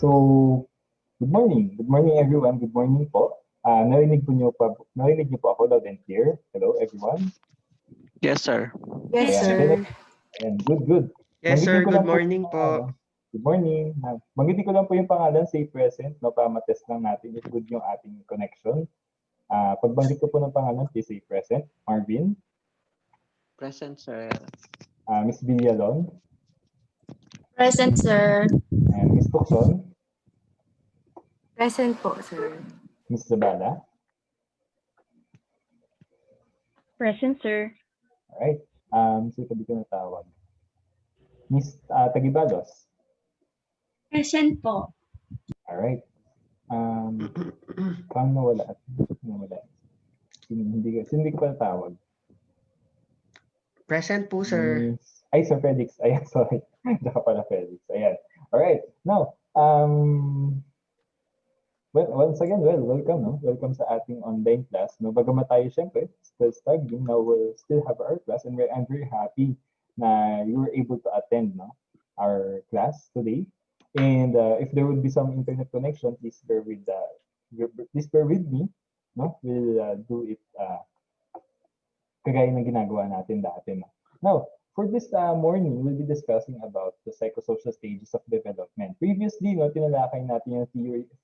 So, good morning. Good morning, everyone. Good morning po. Narinig niyo po ako loud and clear. Hello, everyone. Yes, sir. Yes, Ayan, sir. ayan, good. Yes, Banggitin sir. ko Good lang po morning yung po. Good morning. Banggitin ko lang po yung pangalan, say present, no, para matest lang natin if good yung ating connection. Pagbanggit ko po ng pangalan, please say present. Marvin, Present, sir. Miss Villalon, Present, sir. and Miss Tucson, Present po, sir. Miss Zabala. Present, sir. Alright. So, tabi ko natawag. Miss Taguibalos. Present po. Alright. Paano nawala? Hindi ko pa natawag. Present po, sir. Ay, Sir Felix. Ayan, sorry. Diyan ka pala, Felix. Ayan. Alright. Now, once again, welcome, no? Welcome sa ating online class. No? Bagamat tayo, syempre, still studying, now we'll still have our class, and I'm very happy na you were able to attend, no, our class today. And if there would be some internet connection, please bear with me, no? We'll do it kagaya ng ginagawa natin dati, no? Now, for this morning, we'll be discussing about the psychosocial stages of development. Previously, no, tinalakay natin yung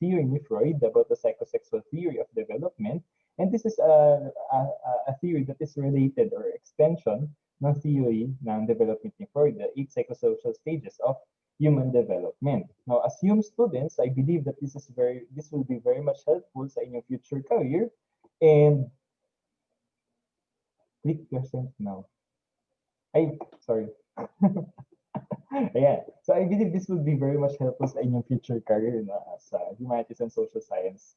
theory ni Freud about the psychosexual theory of development. And this is a theory that is related or extension ng theory ng development ni Freud, the 8 psychosocial stages of human development. Now, as human students, I believe that this will be very much helpful sa inyong future career. And click present now. Ay, sorry. Ayan. So I believe this will be very much helpful sa inyong future career, no, as humanities and social science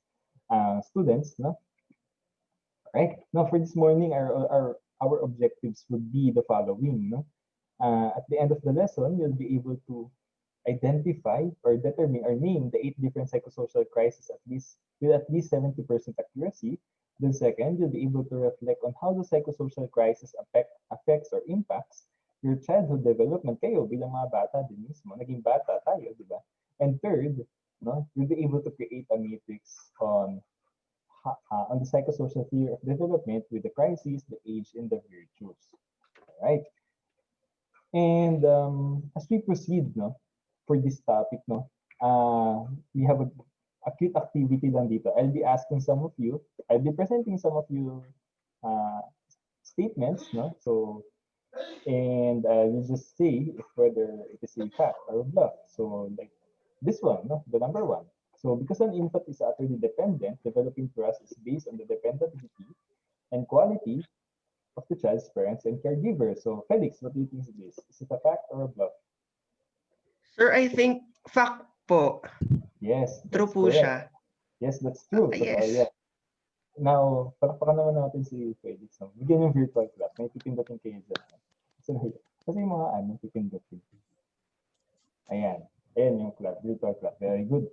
students, no? Right. Now for this morning, our objectives would be the following, no? At the end of the lesson, you'll be able to identify or determine or name the 8 different psychosocial crises with at least 70% accuracy. Then second, you'll be able to reflect on how the psychosocial crisis affects or impacts your childhood development. Kayo bilang mga bata din mismo, naging bata tayo, di ba? And third, no, you'll be able to create a matrix on the psychosocial theory of development with the crises, the age, and the virtues. All right. And as we proceed, no, for this topic, no, we have a cute activity lang dito. I'll be presenting some of you statements, no? So, and you just see if whether it is a fact or a bluff. So, like this one, no? The number 1. So, because an infant is utterly dependent, developing trust is based on the dependability and quality of the child's parents and caregivers. So, Felix, what do you think is this? Is it a fact or a bluff? Sir, I think fact po. Yes. True po siya. Yes, that's true. Yes. Yeah. Now, palakpakan naman natin si Felix. No? Bigyan yung virtual class. May pipindutin kayo dyan. Kasi yung mga pipindutin. Ayan. Ayan yung class, virtual class. Very good.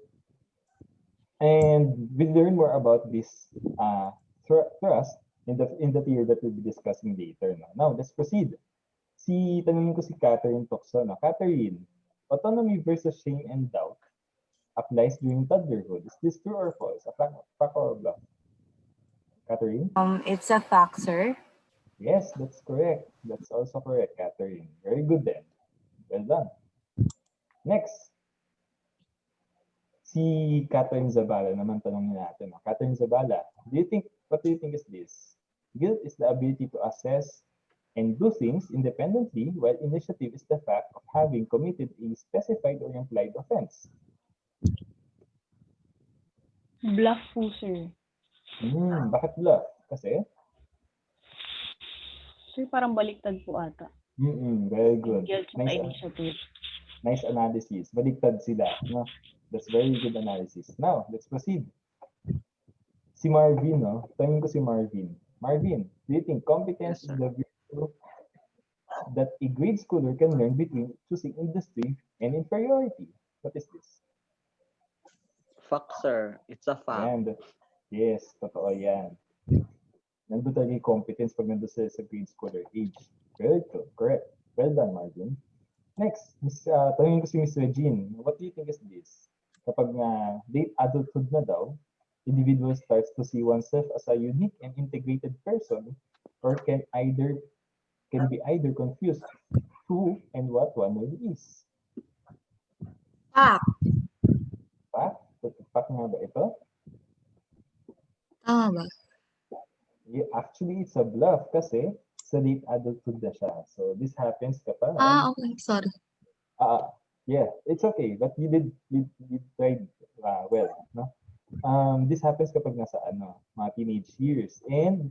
And we'll learn more about this thrust in the theory that we'll be discussing later. No? Now, let's proceed. Tanungin ko si Catherine Tucson. No? Catherine, autonomy versus shame and doubt applies during toddlerhood. Is this true or false? A fact or a bluff? Catherine? It's a fact, sir. Yes, that's correct. That's also correct, Catherine. Very good then. Well done. Next. Si Catherine Zabala naman tanongin natin. Catherine Zabala, what do you think is this? Guilt is the ability to assess and do things independently, while initiative is the fact of having committed a specified or implied offense. Bluff po, sir. Bakit bluff? Kasi? Sir, parang baliktad po ata. Very good. Guilt sa initiative. Nice analysis. Baliktad sila. No? That's very good analysis. Now, let's proceed. Si Marvin, no? Tanungin ko si Marvin. Marvin, do you think competence is the virtue that a grade schooler can learn between choosing industry and inferiority? What is this? Fact, sir. It's a fact. Yan. Yes, totoo yan. Nandun talaga yung competence pag nandun sa grade schooler age. Very good. Correct. Well done, Marvin. Next, tanungin ko si Miss Regine. What do you think is this? kapag na late adulthood na daw, individual starts to see oneself as a unique and integrated person, or can be either confused who and what one really is. Fact. Fact? Fact nga ba ito? Tama ba? Yeah, actually, it's a bluff kasi sa late adulthood na siya. So, this happens kapag, Okay. Sorry. yeah, it's okay. But you tried well, no? This happens kapag nasa mga teenage years. And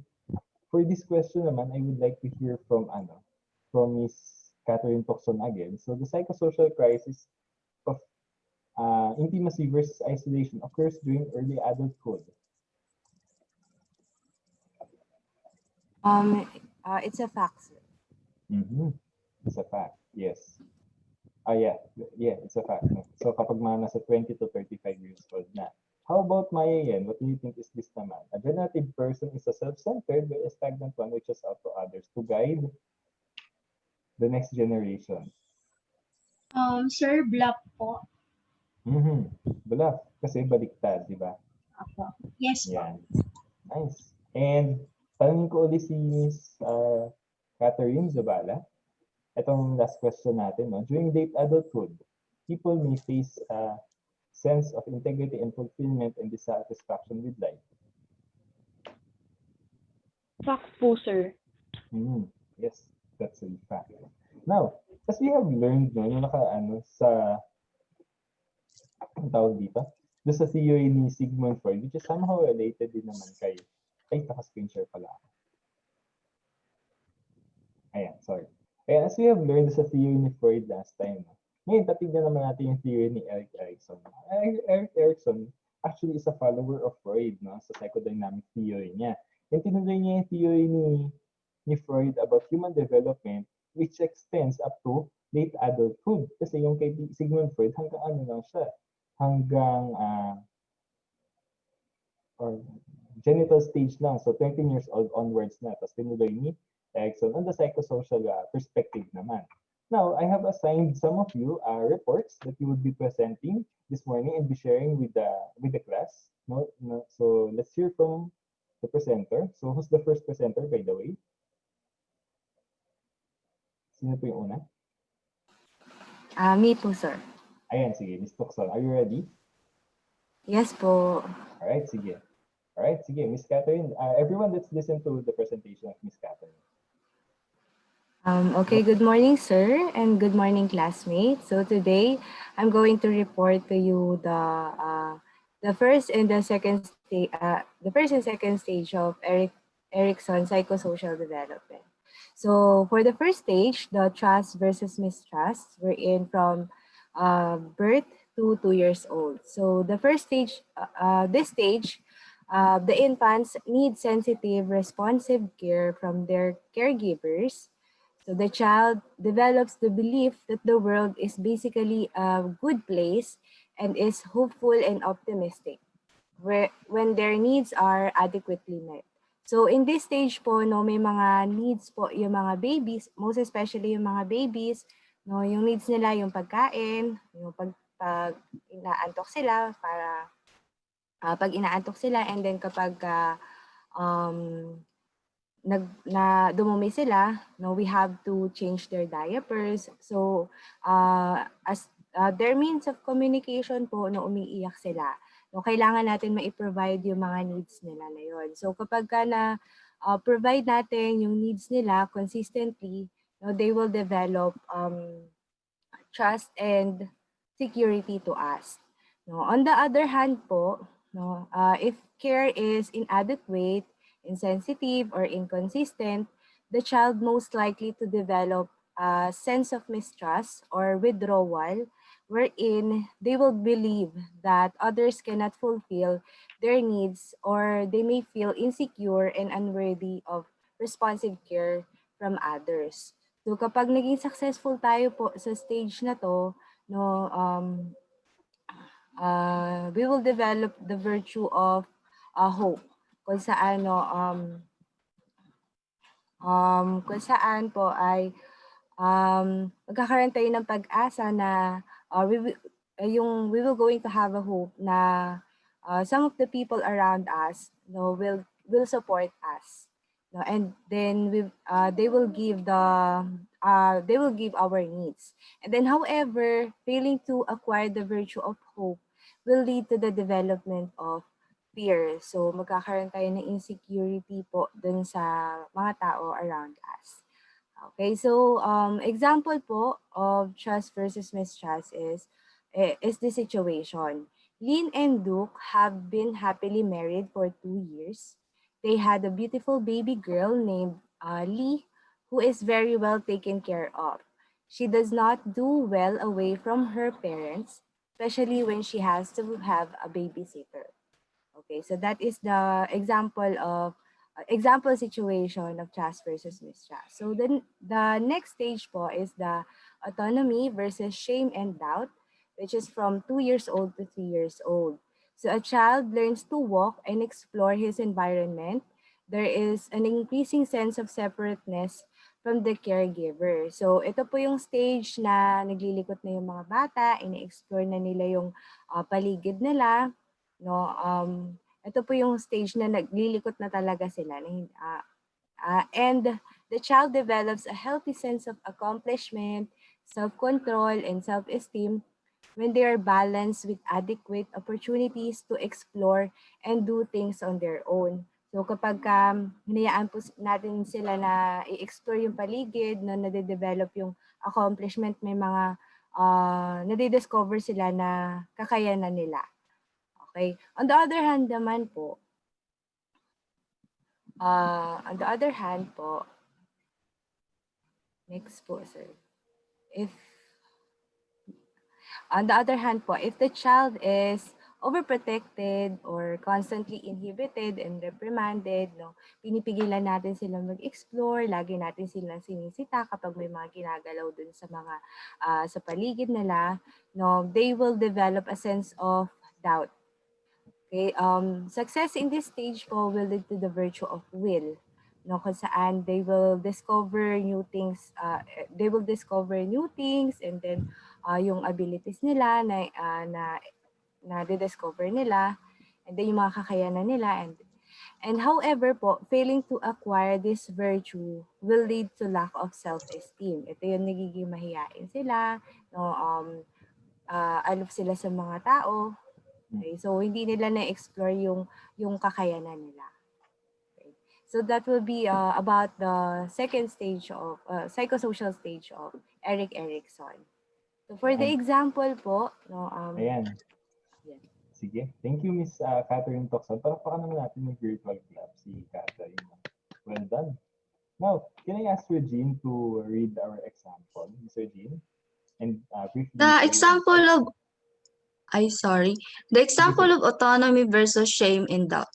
for this question naman, I would like to hear from Miss Catherine Tucson again. So, the psychosocial crisis of intimacy versus isolation occurs during early adulthood. It's a fact, sir. Mm-hmm. It's a fact. Yes. Yeah, it's a fact. No? So kapag mga nasa 20 to 35 years old na. How about Mayeyean? What do you think is this naman? A generative person is a self-centered but a stagnant one which is out to others to guide the next generation. Sir, bluff po. Mm-hmm. Bluff. Kasi baliktad, di ba? Ako. Yes po. Yan. Nice. And tanongin ko ulit si Miss Catherine Zabala. Itong last question natin, no? During late adulthood, people may face a sense of integrity and fulfillment and dissatisfaction with life. Fact po, sir. Yes, that's a fact. Now, as we have learned, no, yung sa ang tawag dito, doon sa theory ni Sigmund Freud, which is somehow related din naman kay, naka-screen share pala ako. Ayan, sorry. Ayan, as we have learned sa theory ni Freud last time, no? Ngayon, tatignan naman natin yung theory ni Erik Erikson. Erik Erikson actually is a follower of Freud, no, sa psychodynamic theory niya. And tinuloy niya yung theory ni Freud about human development, which extends up to late adulthood. Kasi yung kay Sigmund Freud, hanggang lang siya? Hanggang or genital stage lang. So 13 years old onwards na. Tapos tinuloy ni Erikson on the psychosocial perspective naman. Now, I have assigned some of you reports that you would be presenting this morning and be sharing with the class. So let's hear from the presenter. So who's the first presenter, by the way? Sino po yung una? Me po, sir. Ayan, sige. Miss Tucson, are you ready? Yes po. Alright, sige. Alright, sige. Miss Catherine, everyone, let's listen to the presentation of Miss Catherine. Okay, good morning, sir, and good morning, classmates. So today, I'm going to report to you the first and second stage of Erickson's psychosocial development. So for the first stage, the trust versus mistrust, we're in from birth to 2 years old. So the first stage, this stage, the infants need sensitive, responsive care from their caregivers. So the child develops the belief that the world is basically a good place and is hopeful and optimistic when their needs are adequately met. So in this stage po, no, may mga needs po yung mga babies, most especially yung mga babies, no, yung needs nila yung pagkain, yung pag inaantok sila para pag inaantok sila, and then kapag dumumi sila, no, we have to change their diapers. So, as their means of communication po, no, umiiyak sila. No, kailangan natin ma-provide yung mga needs nila na yun. So, kapag provide natin yung needs nila consistently, no, they will develop trust and security to us. No, on the other hand po, no, if care is inadequate, insensitive, or inconsistent, the child most likely to develop a sense of mistrust or withdrawal, wherein they will believe that others cannot fulfill their needs, or they may feel insecure and unworthy of responsive care from others. So kapag naging successful tayo po sa stage na to, no, we will develop the virtue of hope, kung saan po ay magkakaroon tayo ng pag-asa na we will going to have a hope na some of the people around us, will support us, no, and then they will give our needs. And then, however, failing to acquire the virtue of hope will lead to the development of fear. So magkakaroon tayo ng insecurity po dun sa mga tao around us. Okay, so example po of trust versus mistrust is the situation. Lynn and Duke have been happily married for 2 years. They had a beautiful baby girl named Lee, who is very well taken care of. She does not do well away from her parents, especially when she has to have a babysitter. Okay, so that is the example situation of trust versus mistrust. So then the next stage po is the autonomy versus shame and doubt, which is from 2 years old to 3 years old. So a child learns to walk and explore his environment. There is an increasing sense of separateness from the caregiver. So ito po yung stage na naglilikot na yung mga bata, ini-explore na nila yung paligid nila, no. Ito po yung stage na naglilikot na talaga sila, and the child develops a healthy sense of accomplishment, self-control, and self-esteem when they are balanced with adequate opportunities to explore and do things on their own. So kapag hinayaan po natin sila na i-explore yung paligid, no, nade-develop yung accomplishment, may mga nade-discover sila na kakayanan nila. Okay. On the other hand po, next po, sir. On the other hand po, if the child is overprotected or constantly inhibited and reprimanded, no, pinipigilan natin sila mag-explore, lagi natin silang sinisita kapag may mga ginagalaw dun sa mga sa paligid nila, no, they will develop a sense of doubt. Okay, success in this stage po will lead to the virtue of will, no, kung saan they will discover new things, and then yung abilities nila na discover nila, and then yung mga kakayanan nila, and however po, failing to acquire this virtue will lead to lack of self-esteem. Ito yung nagiging mahiyain sila, no, aloof sila sa mga tao. Okay, so hindi nila na-explore yung kakayanan nila. Okay. So that will be about the second stage of psychosocial stage of Erik Erikson. So for the example po, no, Ayan. yeah. Sige. Thank you, Miss Catherine Tucson. Palakpakan naman natin yung virtual club, si Catherine. Well done. Now, can I ask Regine to read our example, Miss Regine? And briefly. The example of autonomy versus shame and doubt.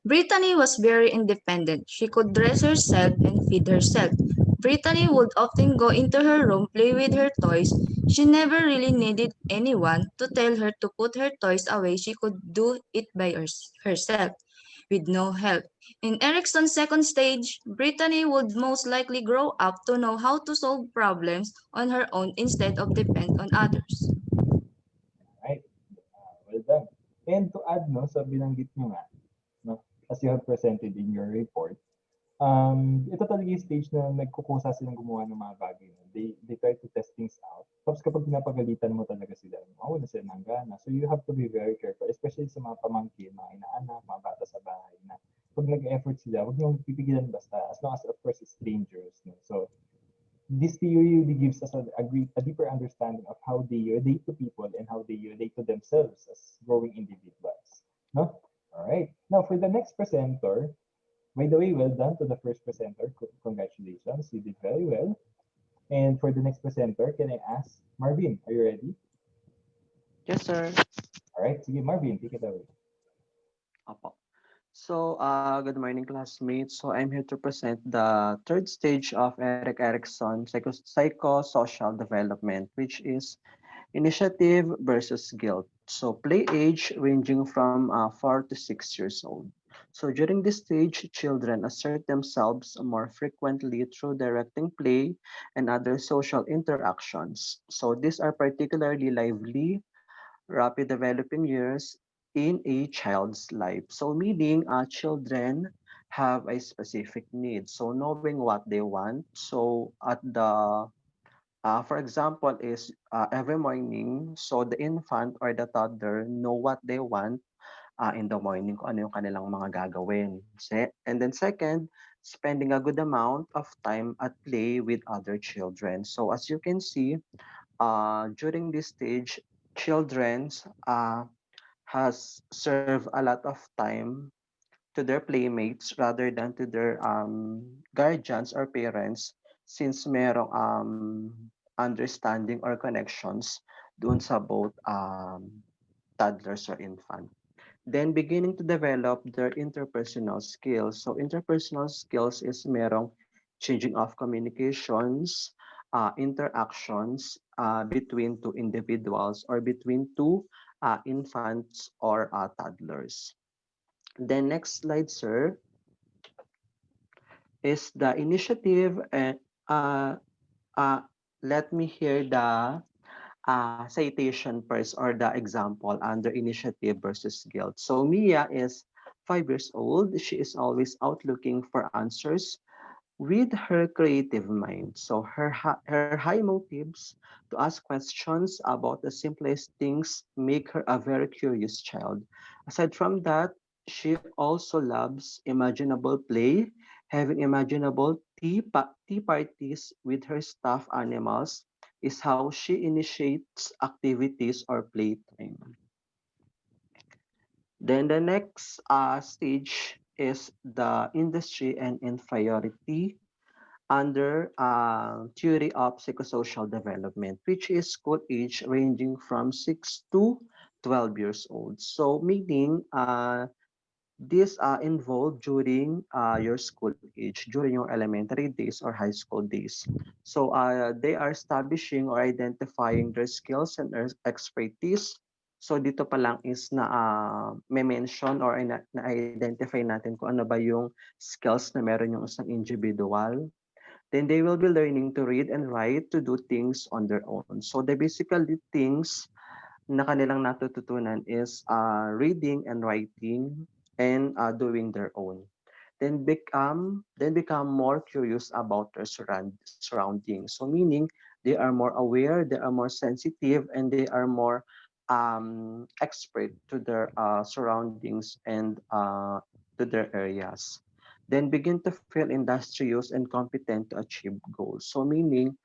Brittany was very independent. She could dress herself and feed herself. Brittany would often go into her room, play with her toys. She never really needed anyone to tell her to put her toys away. She could do it by herself, with no help. In Erickson's second stage, Brittany would most likely grow up to know how to solve problems on her own instead of depend on others. Right. Well done. And to add, no, sa binanggit nyo nga, no, as you have presented in your report, ito talaga yung stage na nagkukusa silang gumawa ng mga bagay. No? They try to test things out. Tapos kapag pinapagalitan mo talaga sila, mawala sila ng gana. So you have to be very careful, especially sa mga pamangkin, mga inaanak, mga bata sa bahay, na pag nag-effort sila, huwag niyong pipigilan basta, as long as, of course, it's dangerous. No? So this theory really gives us a deeper understanding of how they relate to people and how they relate to themselves as growing individuals. No? All right. Now, for the next presenter, by the way, well done to the first presenter. Congratulations, you did very well. And for the next presenter, can I ask Marvin, are you ready? Yes, sir. All right, sige Marvin, take it away. Opo. So, good morning, classmates. So, I'm here to present the third stage of Erik Erikson psychosocial development, which is initiative versus guilt. So, play age ranging from 4 to 6 years old. So, during this stage, children assert themselves more frequently through directing play and other social interactions. So, these are particularly lively rapid developing years in a child's life. So meaning children have a specific need. So knowing what they want. So at the for example is every morning, so the infant or the toddler know what they want in the morning kung ano yung kanilang mga gagawin. And then second, spending a good amount of time at play with other children. So as you can see, during this stage, children's has served a lot of time to their playmates rather than to their guardians or parents since merong understanding or connections doon sa both toddlers or infant. Then beginning to develop their interpersonal skills. So interpersonal skills is merong changing of communications, interactions between two individuals or between two infants or toddlers. Then next slide, sir, is the initiative and uh, let me hear the citation first or the example under initiative versus guilt. So Mia is 5 years old. She is always out looking for answers with her creative mind. So her high motives to ask questions about the simplest things make her a very curious child. Aside from that, she also loves imaginable play, having imaginable tea parties with her stuffed animals is how she initiates activities or playtime. Then the next stage is the industry and inferiority under theory of psychosocial development, which is school age ranging from 6 to 12 years old. So meaning this involved during your school age, during your elementary days or high school days. So they are establishing or identifying their skills and their expertise. So dito pa lang is na may mention or na-identify natin kung ano ba yung skills na meron yung isang individual. Then they will be learning to read and write to do things on their own. So the basically things na kanilang natututunan is reading and writing and doing their own. Then become more curious about their surroundings. So meaning they are more aware, they are more sensitive, and they are more expert to their surroundings and to their areas. Then begin to feel industrious and competent to achieve goals. So meaning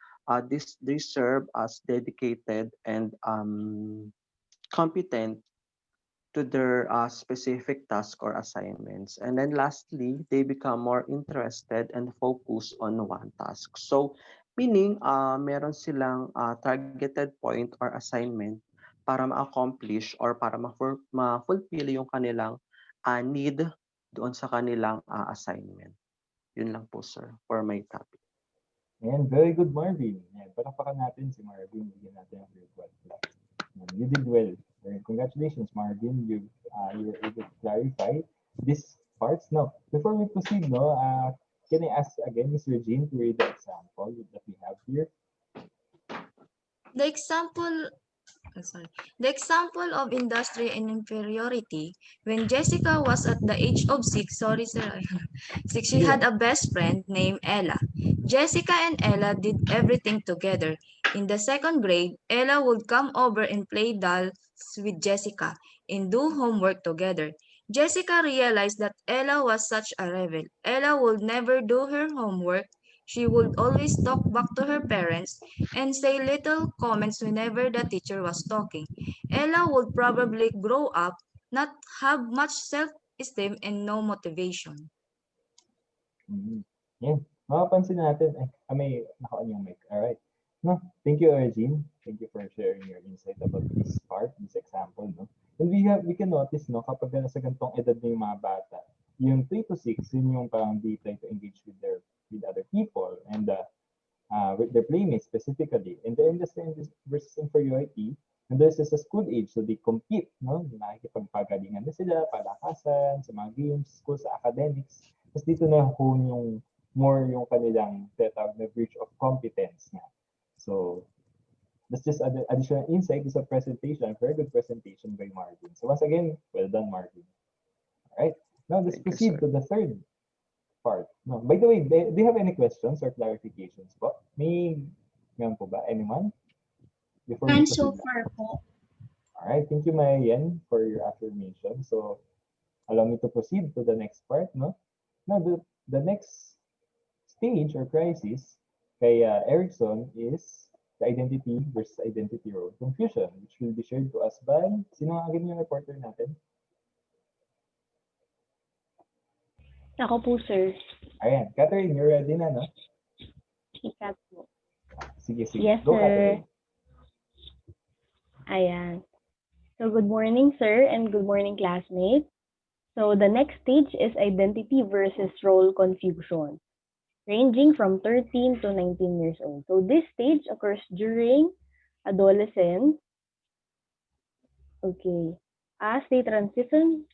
they serve as dedicated and competent to their specific task or assignments. And then lastly, they become more interested and focused on one task. So, meaning, meron silang targeted point or assignment para ma-accomplish or para ma-fulfill yung kanilang need doon sa kanilang assignment. Yun lang po, sir, for my topic. And very good, Marvin. Yan, palakpakan natin si Marvin. Bigyan natin ang grade 1 plus. You did well. Congratulations, Marvin. You were able to clarify these parts. Now, before we proceed, can I ask again, Ms. Regine, to read the example that we have here? The example The example of industry and inferiority, when Jessica was at the age of 6, sorry sir, 6, she had a best friend named Ella. Jessica and Ella did everything together. In the second grade, Ella would come over and play dolls with Jessica and do homework together. Jessica realized that Ella was such a rebel. Ella would never do her homework. She would always talk back to her parents and say little comments whenever the teacher was talking. Ella would probably grow up not have much self-esteem and no motivation. Yan. Mapapansin natin, may naka-on yung mic. Alright. No, thank you, Regine. Thank you for sharing your insight about this part, this example, no? And we can notice, no, kapag nasa ganitong edad na yung mga bata, yung 3 to 6, yun yung parang they try to engage with other people and with their playmates specifically. And the industry versus inferiority, and this is a school age, so they compete, no? Nakikipagpagalingan na sila, palakasan, sa mga games, school, sa academics. Tapos dito na hone yung kanilang tetawag na breach of competence nga. So, That's just additional insight to the presentation. Very good presentation by Marvin. So once again, well done, Marvin. All right. Now let's Thank you, proceed sir. to the third part. No, by the way, do you have any questions or clarifications po? Meron po ba? Anyone? Before we And so proceed. far po. All right. Thank you, Mayeyean, for your affirmation. So allow me to proceed to the next part. No? Now, the next stage or crisis kay Erickson is the identity versus identity role confusion, which will be shared to us by, sino nga again yung reporter natin? Ako po, sir. Ayan, Catherine, you're ready na, no? Ikat po. Sige, sige. Yes, Go, sir. Catherine. Ayan. So, good morning, sir, and good morning, classmates. So, the next stage is identity versus role confusion, ranging from 13 to 19 years old. So, this stage occurs during adolescence. Okay. As they transition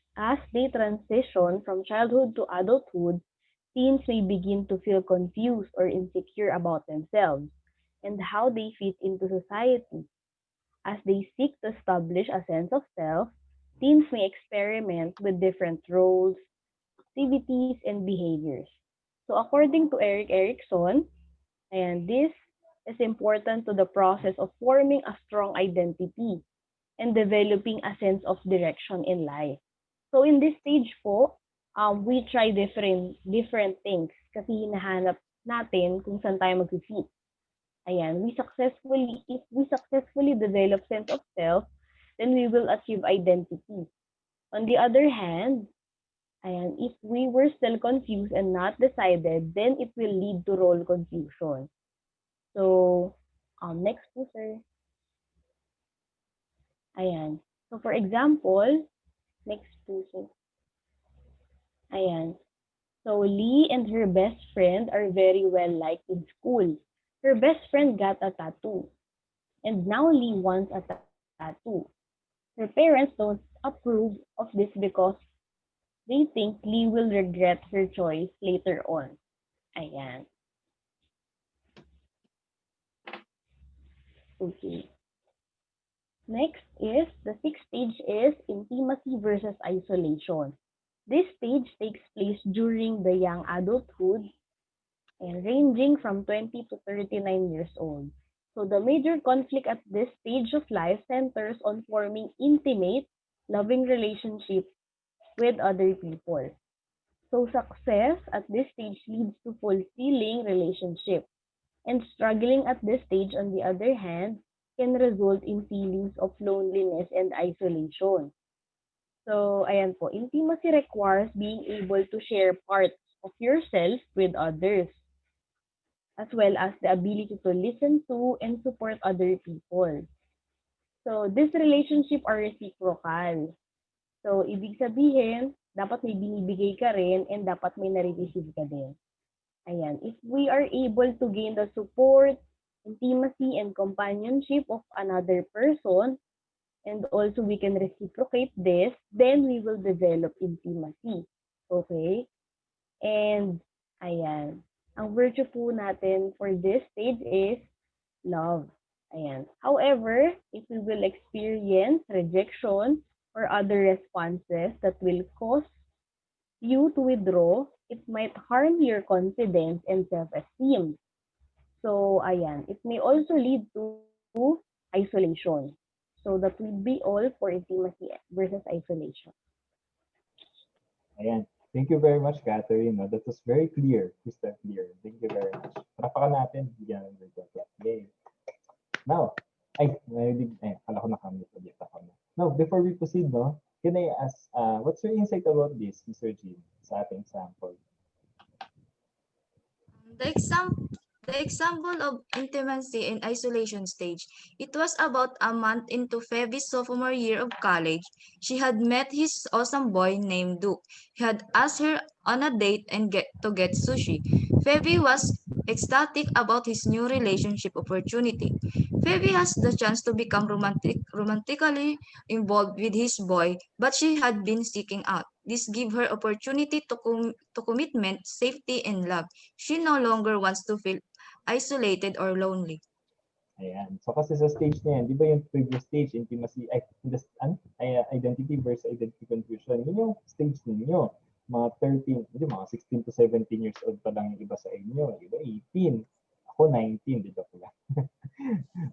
from childhood to adulthood, teens may begin to feel confused or insecure about themselves and how they fit into society. As they seek to establish a sense of self, teens may experiment with different roles, activities, and behaviors. So according to Eric Erickson, and this is important to the process of forming a strong identity and developing a sense of direction in life. So in this stage po, we try different things kasi hinahanap natin kung saan tayo mag-fit. Ayan, if we successfully develop sense of self, then we will achieve identity. On the other hand, ayan, if we were still confused and not decided, then it will lead to role confusion. So, next po, sir. Ayan. So, for example, next po, sir. Ayan. So, Lee and her best friend are very well liked in school. Her best friend got a tattoo. And now Lee wants a tattoo. Her parents don't approve of this because they think Lee will regret her choice later on. Ayan. Okay. Next is, the sixth stage is intimacy versus isolation. This stage takes place during the young adulthood and ranging from 20 to 39 years old. So the major conflict at this stage of life centers on forming intimate, loving relationships with other people. So success at this stage leads to fulfilling relationship. And struggling at this stage, on the other hand, can result in feelings of loneliness and isolation. So, ayan po, intimacy requires being able to share parts of yourself with others, as well as the ability to listen to and support other people. So, this relationship are reciprocal. So, ibig sabihin, dapat may binibigay ka rin and dapat may nare-receive ka din. Ayan, if we are able to gain the support, intimacy, and companionship of another person, and also we can reciprocate this, then we will develop intimacy. Okay? And, ayan, ang virtue po natin for this stage is love. Ayan. However, if we will experience rejection or other responses that will cause you to withdraw, it might harm your confidence and self-esteem. So, ayan, it may also lead to isolation. So, that will be all for intimacy versus isolation. Ayan. Thank you very much, Catherine. No? That was very clear, crystal clear. Thank you very much. Parapakan natin. Bigyan ng virtual clap. Yay. Now, kala ko nakamit ulit ako. Now, before we proceed, no, can I ask, what's your insight about this, Mr. Jean, sa ating sample? The example of intimacy in isolation stage. It was about a month into Phoebe's sophomore year of college. She had met his awesome boy named Duke. He had asked her on a date and to get sushi. Phoebe was ecstatic about his new relationship opportunity. Phoebe has the chance to become romantically involved with his boy, but she had been seeking out. This gave her opportunity to commitment, safety, and love. She no longer wants to feel isolated or lonely. Ayan. So kasi sa stage na yan, di ba yung previous stage, intimacy, identity versus identity confusion, yun yung stage ninyo. Mga 13, hindi, mga 16 to 17 years old pa lang yung iba sa inyo. Iba 18. Ako 19, di ba pala?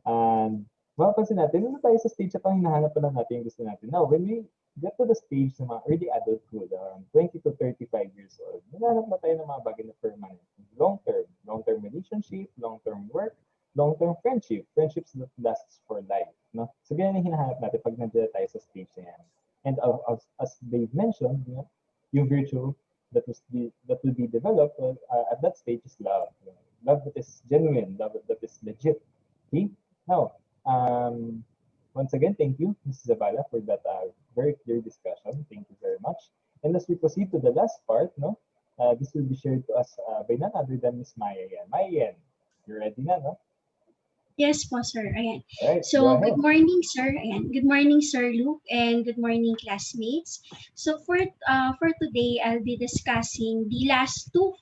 And mapapansin natin, nung tayo sa stage na pang hinahanap pa lang natin yung gusto natin. Now, when we get to the stage ng mga early adulthood, around 20 to 35 years old, hinahanap na tayo ng mga bagay na permanent. Long-term relationship, long-term work, long-term friendships that lasts for life. No? So, ganyan yung hinahanap natin pag nandiyan tayo sa stage na yan. And as they've mentioned, you know, yung virtue that will be developed at that stage is love. You know, love that is genuine, love that is legit. Okay? Now, once again, thank you, Mrs. Zabala, for that very clear discussion. Thank you very much. And as we proceed to the last part, no, this will be shared to us by none other than Miss Mayeyean. Mayeyean, you're ready na, no? Yes po, sir. Ayan. All right, So, go ahead. good morning, sir. Ayan. Good morning, Sir Luke, and good morning, classmates. So, for today, I'll be discussing the last two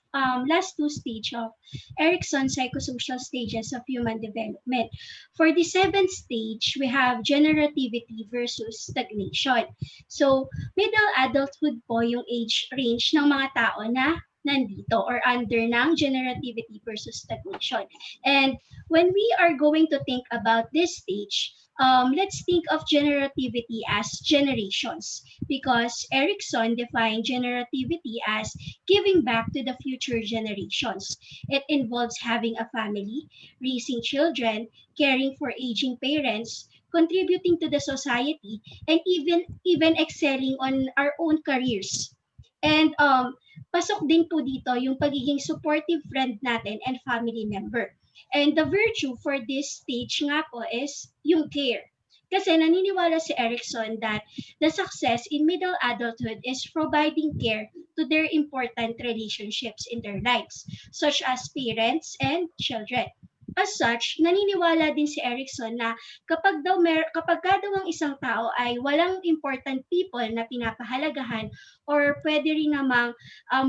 stage of Erickson's psychosocial stages of human development. For the seventh stage, we have generativity versus stagnation. So, middle adulthood po yung age range ng mga tao na nandito or under ng generativity versus stagnation. And when we are going to think about this stage, let's think of generativity as generations because Erickson defined generativity as giving back to the future generations. It involves having a family, raising children, caring for aging parents, contributing to the society, and even excelling on our own careers. And pasok din po dito yung pagiging supportive friend natin and family member. And the virtue for this stage nga po is yung care. Kasi naniniwala si Erickson that the success in middle adulthood is providing care to their important relationships in their lives, such as parents and children. As such, naniniwala din si Erickson na kapag ka daw ang isang tao ay walang important people na pinapahalagahan or pwede rin namang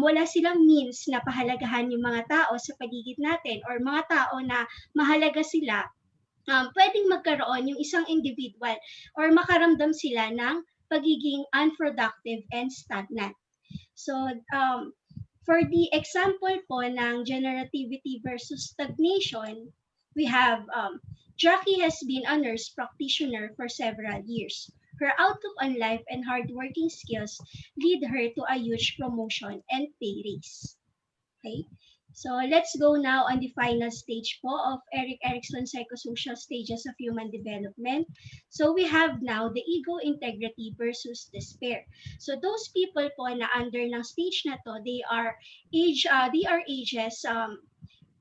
wala silang means na pahalagahan yung mga tao sa paligid natin or mga tao na mahalaga sila, pwedeng magkaroon yung isang individual or makaramdam sila ng pagiging unproductive and stagnant. So, for the example po ng generativity versus stagnation, we have Jackie has been a nurse practitioner for several years. Her outlook on life and hardworking skills lead her to a huge promotion and pay raise. Okay, so let's go now on the final stage po of Erickson's psychosocial stages of human development. So we have now the ego integrity versus despair. So those people po na under ng stage na to, they are ages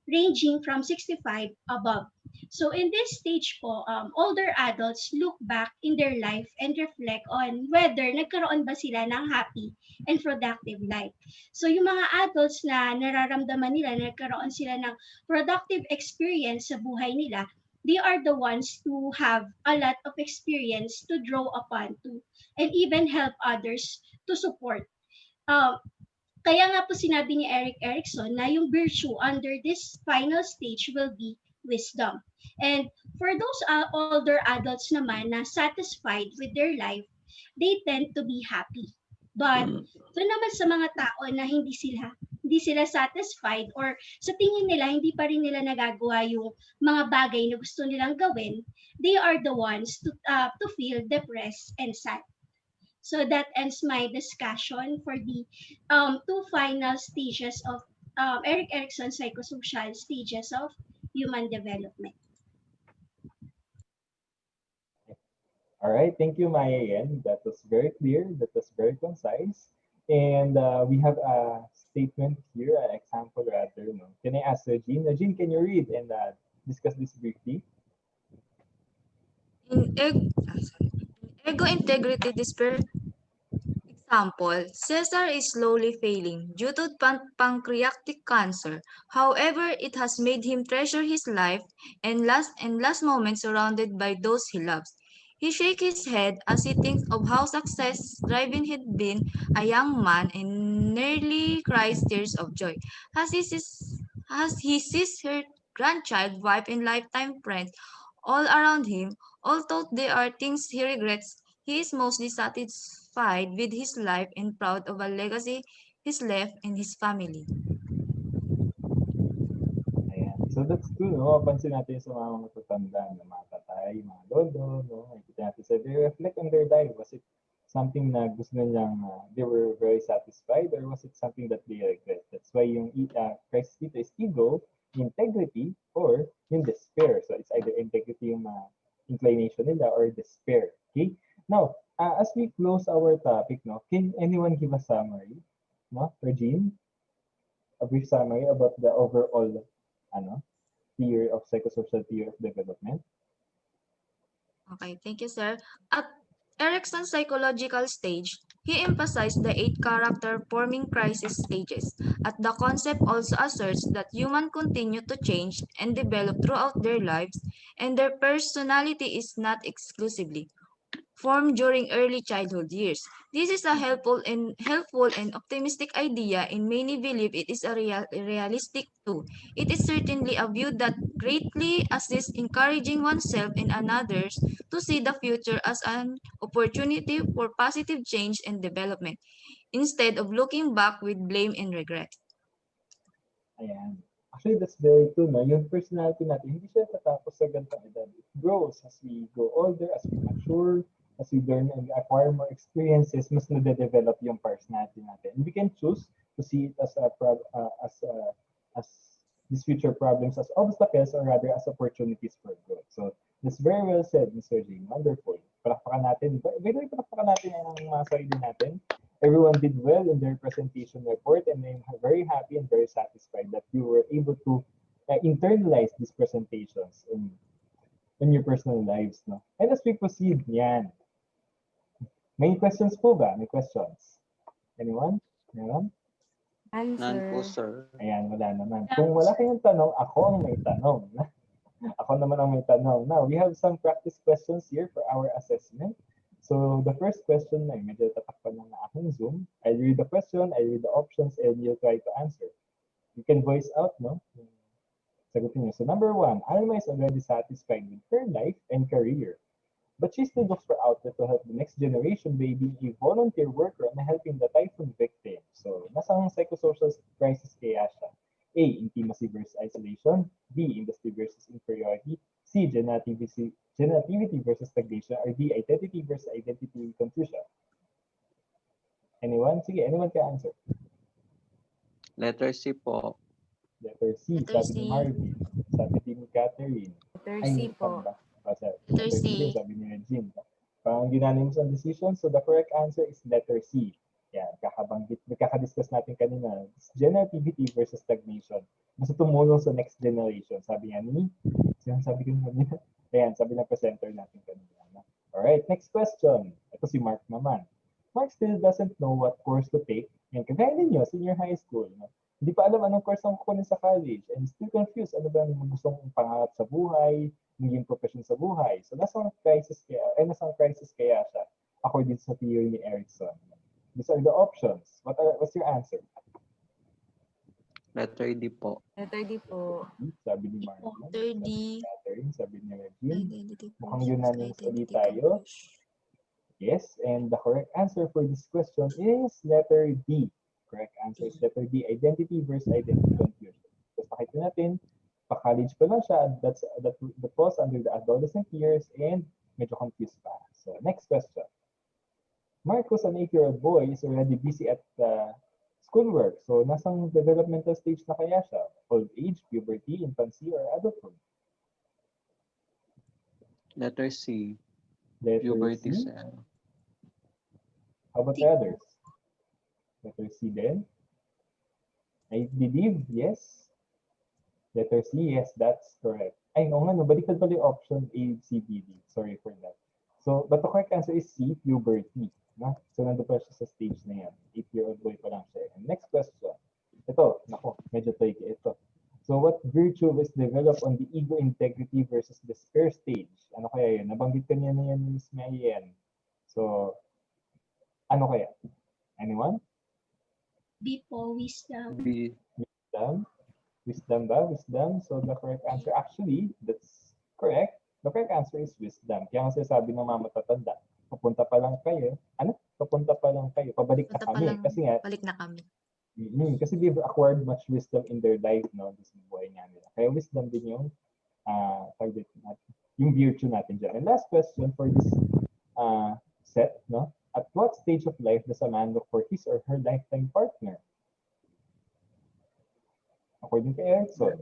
ranging from 65 above. So in this stage po, older adults look back in their life and reflect on whether nagkaroon ba sila ng happy and productive life. So yung mga adults na nararamdaman nila na nagkaroon sila ng productive experience sa buhay nila, they are the ones who have a lot of experience to draw upon to and even help others to support. Kaya nga po sinabi ni Erickson na yung virtue under this final stage will be wisdom. And for those older adults naman na satisfied with their life, they tend to be happy. But ito naman sa mga tao na hindi sila satisfied or sa tingin nila hindi pa rin nila nagagawa yung mga bagay na gusto nilang gawin, they are the ones to feel depressed and sad. So that ends my discussion for the two final stages of Erickson's psychosocial stages of human development. All right, thank you, Mayeyean. That was very clear. That was very concise. And we have a statement here, an example rather. No? Can I ask Regine? Regine, can you read and discuss this briefly? In ego integrity despair example, Cesar is slowly failing due to pancreatic cancer. However, it has made him treasure his life and last moments surrounded by those he loves. He shakes his head as he thinks of how success-driven he'd been a young man and nearly cries tears of joy as he sees her grandchild, wife, and lifetime friends all around him. Although there are things he regrets, he is mostly satisfied with his life and proud of a legacy he's left in his family. Ayan. So that's true, no? Pansin natin sa mga matatanda, na mga tatay, mga lolo, no? Nakikita natin sa they reflect on their life. Was it something na gusto nilang they were very satisfied, or was it something that they regret? That's why yung crisis dito is ego, integrity, or yung despair. So it's either integrity yung inclination nila or despair. Okay? Now, as we close our topic, no, can anyone give a summary? No? Regine? A brief summary about the overall theory of psychosocial theory of development. Okay, thank you, sir. At Erickson's psychological stage, he emphasized the 8 character-forming crisis stages. At the concept also asserts that humans continue to change and develop throughout their lives, and their personality is not exclusively formed during early childhood years. This is a helpful and optimistic idea, and many believe it is a realistic too. It is certainly a view that greatly assists encouraging oneself and others to see the future as an opportunity for positive change and development, instead of looking back with blame and regret. Ayan. Actually, that's very true, no? Yung personality natin, hindi siya tatapos sa ganitong edad. It grows as we grow older, as we mature, as we learn and acquire more experiences, mas nade-develop yung personality natin. And we can choose to see it as as these future problems as obstacles or rather as opportunities for growth. So, that's very well said, Mr. Jing. Wonderful. Palakpakan natin. By the way, palakpakan natin ang mga sarili natin. Everyone did well in their presentation report, and I'm very happy and very satisfied that you were able to internalize these presentations in your personal lives. No? And as we proceed, yan. May questions po ba? May questions? Anyone? Meron? None po, Answer. sir. Ayan, wala naman. Kung wala kayong tanong, ako ang may tanong. Ako naman ang may tanong. Now, we have some practice questions here for our assessment. So, the first question na medyo tatakpan lang na aking Zoom. I read the question, I read the options, and you'll try to answer. You can voice out, no? Sagutin niyo. So, number 1, Alma is already satisfied with her life and career, but she still looks for outlet to help the next generation by being a volunteer worker and helping the typhoon victim. So, nasang psychosocial crisis kaya siya? A. Intimacy versus isolation. B. Industry versus inferiority. C. Generativity versus stagnation. Or D. Identity versus identity confusion. Anyone? Sige, anyone can answer. Letter C po. Letter C, Letter sabi ni C. Marvin. Sabi din ni Catherine. Letter Ay, C may po. ba? Letter Letter C din, C. sabi ni Regine. Parang unanimous on decision, so the correct answer is letter C. Yan, nagkakadiscuss natin kanina. It's generativity versus stagnation. Basta tumulong sa next generation. Sabi nga ni, sabi ko kanina. Ayan, sabi ng presenter natin kanina. No? Alright, next question. Ito si Mark naman. Mark still doesn't know what course to take. Yan, kagaya ninyo, senior high school. No? Hindi pa alam anong course ang kukunin sa college and still confused ano ba yung gustong pangarap sa buhay, maging profession sa buhay. So, nasang crisis kaya siya according sa theory ni Erickson. These are the options. What's your answer? Letter D po. Letter D po. Sabi ni Mark. Letter D. Sabi ni Regine. Identity Mukhang versus unanimous ulit identity tayo. confusion. Yes, and the correct answer for this question is letter D. Correct answer is letter D, identity versus identity confusion. So, pakita natin, pa-college pa lang siya, that falls under the adolescent years and medyo confused pa. So, next question. Marcos, an 8-year-old boy, is already busy at schoolwork. So, nasang developmental stage na kaya siya? Old age, puberty, infancy, or adulthood? Letter C. Letter Puberty, C. sir. How about the others? Letter C then? I believe, yes. Letter C, yes, that's correct. Ay, no nga, no, baliktad pala yung option A, C, B, D. Sorry for that. So, but the correct answer is C, puberty. No? So, nandun pa siya sa stage na yan. 8-year-old boy pa lang siya. And next question. Ito, nako, medyo tricky. Ito. So, what virtue was developed on the ego integrity versus despair stage? Ano kaya yun? Nabanggit ka niya na yan, Ms. Mayeyean. So, ano kaya? Anyone? B po, wisdom. B. Wisdom? Wisdom ba? Wisdom? So, the correct answer, actually, that's correct. The correct answer is wisdom. Kaya nga sinasabi ng mga matatanda, papunta pa lang kayo, papunta pa lang kayo, pabalik na Punta pa kami. lang, Kasi nga, balik na kami. kasi they've acquired much wisdom in their life, no? Sa buhay nga nila. Kaya wisdom din yung target natin, yung virtue natin dyan. And last question for this set, no? At what stage of life does a man look for his or her lifetime partner? According to Erickson,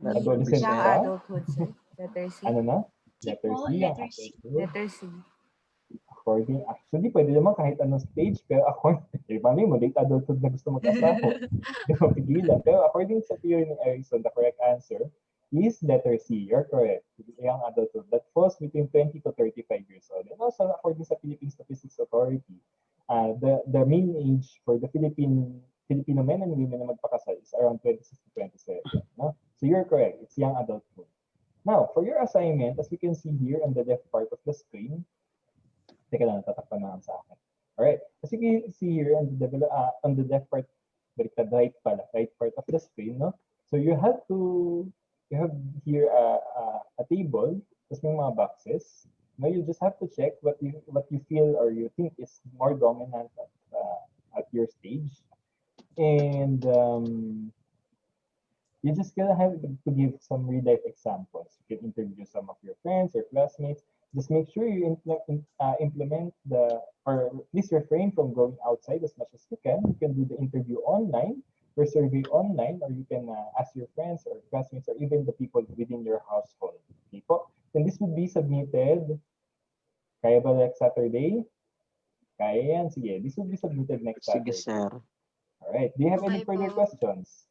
adolescent Young pa? adulthood, sir. Letter C. Ano na? Sige Letter po, C, young letter C. adulthood. Letter C. Actually, pwede naman kahit anong stage, pero ako, paano mo, late adulthood na gusto mag-asawa. Hindi mo pigilan. Pero according sa theory ni Erickson, the correct answer is letter C. You're correct. Young adulthood. That falls between 20 to 35 years old. And also, according sa Philippine Statistics Authority, the mean age for the Filipino men and women na magpakasal is around 26 to 27. No? So you're correct. It's young adulthood. Now, for your assignment, as you can see here on the left part of the screen, teka lang, natatakpan na sa akin. Alright, as you can see here on the left part, right part of the screen, no? So you have here a table, tapos may mga boxes. Now you just have to check what you feel or you think is more dominant at your stage. And you just gonna have to give some real life examples. You can interview some of your friends or classmates. Just make sure you implement or at least refrain from going outside as much as you can. You can do the interview online or survey online, or you can ask your friends or classmates or even the people within your household. Okay po? And this will be submitted, kaya ba next Saturday? Kaya yan, sige. This will be submitted next Sige, Saturday. sir. Alright, do you have any Okay further po. questions?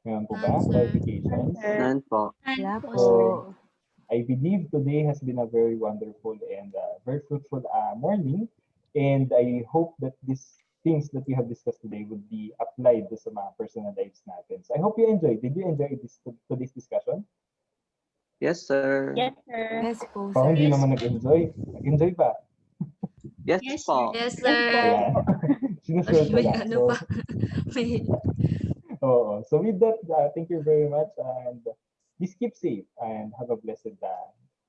Ngayon po ba? None, sir. Clarifications? None po. Ano Wala po, po. sir? I believe today has been a very wonderful and very fruitful morning. And I hope that these things that we have discussed today would be applied to sa mga personal lives natin. So I hope you enjoyed. Did you enjoy today's discussion? Yes, sir. Yes, sir. Yes po, Parang sir. hindi Yes, naman sir. nag-enjoy. Nag-enjoy ba? Yes, Yes, po. sir. Yes, Yes po. sir. Ayan. Sinusure ko May lang. ano So, pa. May oo. So with that, thank you very much. And please keep safe and have a blessed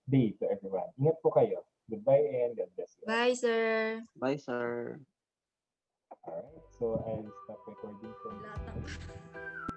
day to everyone. Ingat po kayo. Goodbye and God bless you. Bye, sir. Bye, sir. Alright. So I'll stop recording from Wala pa.